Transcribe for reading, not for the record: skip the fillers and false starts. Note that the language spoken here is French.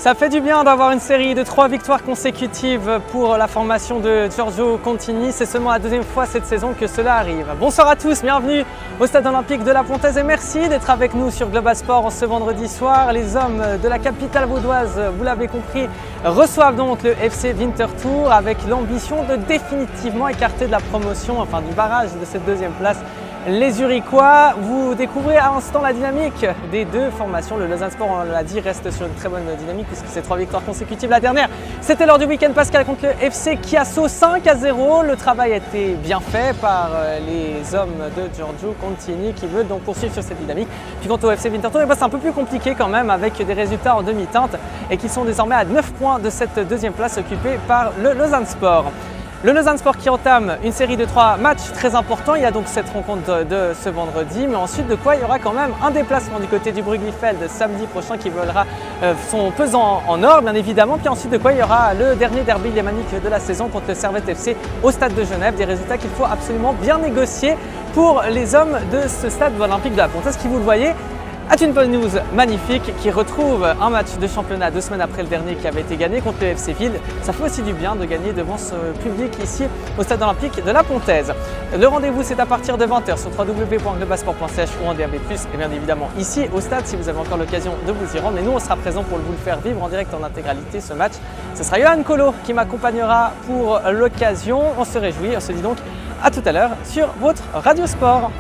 Ça fait du bien d'avoir une série de 3 victoires consécutives pour la formation de Giorgio Contini. C'est seulement la deuxième fois cette saison que cela arrive. Bonsoir à tous, bienvenue au Stade Olympique de la Pontaise et merci d'être avec nous sur Global Sport en ce vendredi soir. Les hommes de la capitale vaudoise, vous l'avez compris, reçoivent donc le FC Winterthur avec l'ambition de définitivement écarter de la promotion, enfin du barrage de cette deuxième place, les Uriquois. Vous découvrez à l'instant la dynamique des deux formations. Le Lausanne Sport, on l'a dit, reste sur une très bonne dynamique puisque c'est 3 victoires consécutives. La dernière, c'était lors du week-end pascal contre le FC Chiasso 5-0. Le travail a été bien fait par les hommes de Giorgio Contini qui veut donc poursuivre sur cette dynamique. Puis quant au FC Winterthur, c'est un peu plus compliqué quand même avec des résultats en demi-teinte et qui sont désormais à 9 points de cette deuxième place occupée par le Lausanne Sport. Le Lausanne Sport qui entame une série de 3 matchs très importants. Il y a donc cette rencontre de ce vendredi, mais ensuite de quoi il y aura quand même un déplacement du côté du Bruggelifeld samedi prochain qui volera son pesant en or bien évidemment. Puis ensuite de quoi il y aura le dernier derby lémanique de la saison contre le Servette FC au stade de Genève. Des résultats qu'il faut absolument bien négocier pour les hommes de ce stade olympique de la Pontaise qui, vous le voyez, a une bonne news magnifique qui retrouve un match de championnat 2 semaines après le dernier qui avait été gagné contre le FC Ville. Ça fait aussi du bien de gagner devant ce public ici au Stade Olympique de la Pontaise. Le rendez-vous c'est à partir de 20h sur www.globalsport.ch ou en DAB+, et bien évidemment ici au stade si vous avez encore l'occasion de vous y rendre. Mais nous on sera présents pour vous le faire vivre en direct en intégralité ce match. Ce sera Johan Colo qui m'accompagnera pour l'occasion. On se réjouit, on se dit donc à tout à l'heure sur votre Radio Sport.